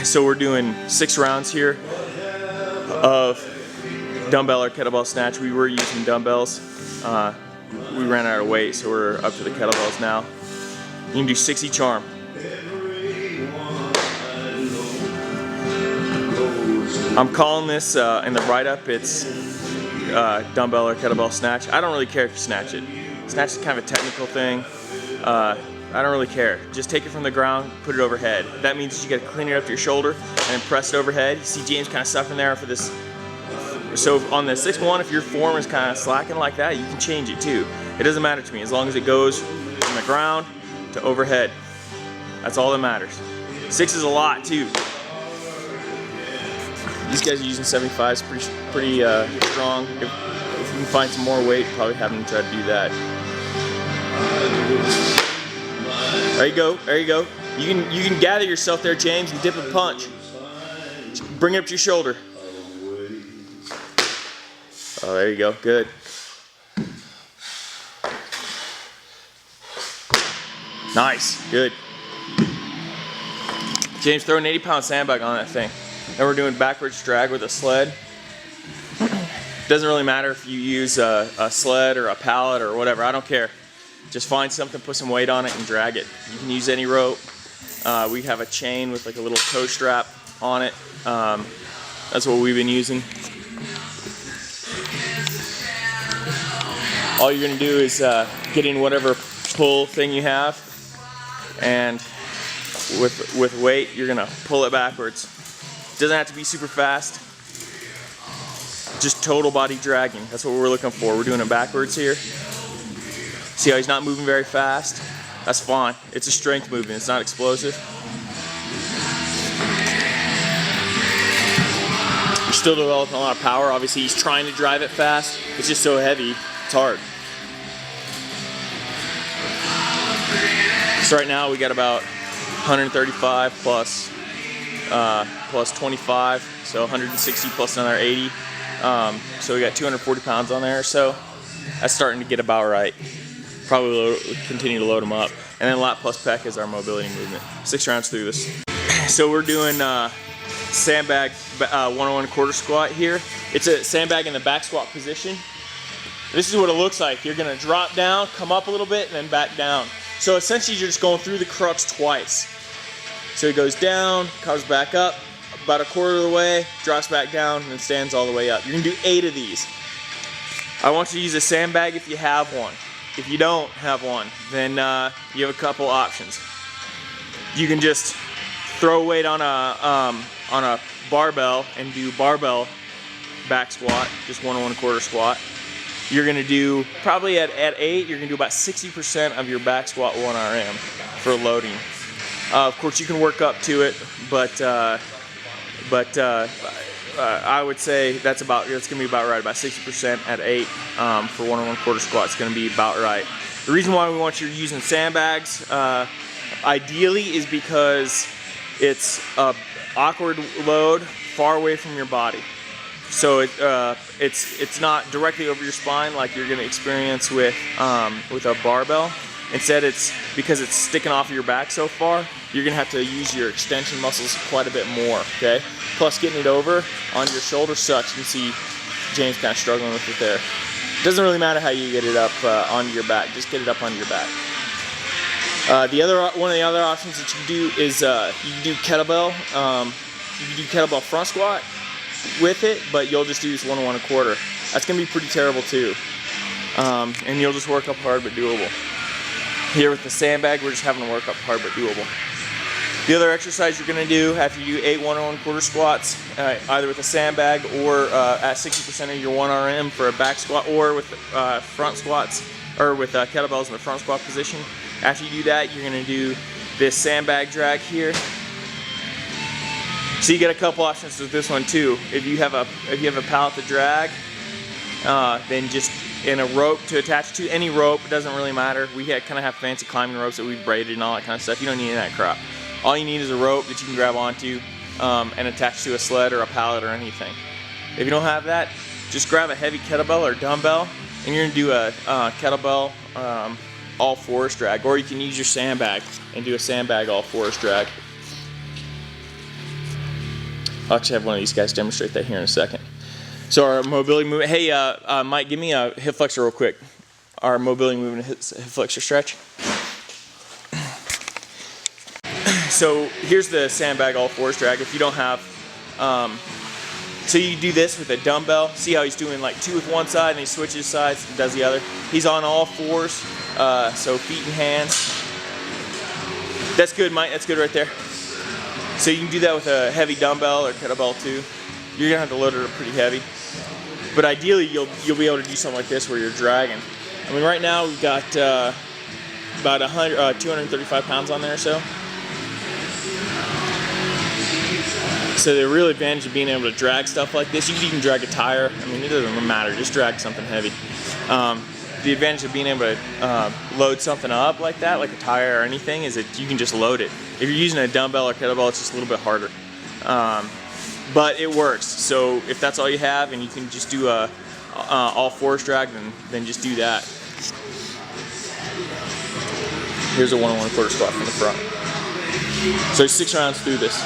So we're doing 6 rounds here of dumbbell or kettlebell snatch. We were using dumbbells. We ran out of weight, so we're up to the kettlebells now. You can do 6 each arm. I'm calling this in the write-up, it's dumbbell or kettlebell snatch. I don't really care if you snatch it. Snatch is kind of a technical thing. I don't really care. Just take it from the ground, put it overhead. That means you gotta clean it up to your shoulder and then press it overhead. You see James kind of suffering there for this. So on the 6-1, if your form is kind of slacking like that, you can change it too. It doesn't matter to me as long as it goes from the ground to overhead. That's all that matters. 6 is a lot too. These guys are using 75s, pretty strong. If you can find some more weight, probably have them try to do that. There you go, there you go. You can gather yourself there, James, and dip and punch. Bring it up to your shoulder. Oh, there you go, good. Nice, good. James, throw an 80-pound sandbag on that thing. Then we're doing backwards drag with a sled. Doesn't really matter if you use a sled or a pallet or whatever, I don't care. Just find something, put some weight on it, and drag it. You can use any rope. We have a chain with like a little toe strap on it. That's what we've been using. All you're gonna do is get in whatever pull thing you have, and with weight, you're gonna pull it backwards. It doesn't have to be super fast. Just total body dragging. That's what we're looking for. We're doing it backwards here. See how he's not moving very fast? That's fine. It's a strength movement. It's not explosive. You're still developing a lot of power. Obviously, he's trying to drive it fast. It's just so heavy. It's hard. So right now we got about 135 plus 25, so 160 plus another 80. So we got 240 pounds on there. So that's starting to get about right. Probably continue to load them up. And then lat plus pec is our mobility movement. 6 rounds through this. So we're doing sandbag 101 quarter squat here. It's a sandbag in the back squat position. This is what it looks like. You're gonna drop down, come up a little bit, and then back down. So essentially you're just going through the crux twice. So it goes down, comes back up, about a quarter of the way, drops back down, and then stands all the way up. You're gonna do 8 of these. I want you to use a sandbag if you have one. If you don't have one, then you have a couple options. You can just throw weight on a barbell and do barbell back squat, just 101 quarter squat. You're gonna do, probably at 8, you're gonna do about 60% of your back squat 1RM for loading. Of course, you can work up to it, but I would say that's gonna be about right, about 60% at 8 for 101 quarter squat. It's gonna be about right. The reason why we want you using sandbags, ideally, is because it's a awkward load far away from your body. So it's not directly over your spine like you're gonna experience with a barbell. Instead, it's because it's sticking off of your back so far, you're gonna have to use your extension muscles quite a bit more, okay? Plus getting it over on your shoulder sucks. You can see James kind of struggling with it there. Doesn't really matter how you get it up onto your back, just get it up onto your back. One of the other options that you can do is you can do kettlebell. You can do kettlebell front squat with it, but you'll just do this 101 quarter. That's gonna be pretty terrible too. And you'll just work up hard but doable. Here with the sandbag, we're just having to work up hard but doable. The other exercise you're gonna do after you do 8 101 quarter squats, either with a sandbag or at 60% of your 1RM for a back squat, or with front squats, or with kettlebells in the front squat position. After you do that, you're gonna do this sandbag drag here. So you get a couple options with this one too. If you have a pallet to drag, then just in a rope to attach to, any rope, it doesn't really matter. We kind of have fancy climbing ropes that we've braided and all that kind of stuff. You don't need any of that crap. All you need is a rope that you can grab onto and attach to a sled or a pallet or anything. If you don't have that, just grab a heavy kettlebell or dumbbell, and you're gonna do a kettlebell all fours drag, or you can use your sandbag and do a sandbag all fours drag. I'll actually have one of these guys demonstrate that here in a second. So our mobility movement. Hey, Mike, give me a hip flexor real quick. Our mobility movement hip flexor stretch. So here's the sandbag all fours drag. If you don't have, so you do this with a dumbbell. See how he's doing like 2 with one side and he switches sides and does the other. He's on all fours, so feet and hands. That's good, Mike. That's good right there. So you can do that with a heavy dumbbell or kettlebell too. You're gonna have to load it up pretty heavy. But ideally, you'll be able to do something like this where you're dragging. I mean, right now we've got about 235 pounds on there or so. So the real advantage of being able to drag stuff like this, you can even drag a tire. I mean, it doesn't matter, just drag something heavy. The advantage of being able to load something up like that, like a tire or anything, is that you can just load it. If you're using a dumbbell or kettlebell, it's just a little bit harder. But it works. So if that's all you have and you can just do a all fours drag, then just do that. Here's a 1 1/4 squat from the front. So 6 rounds through this.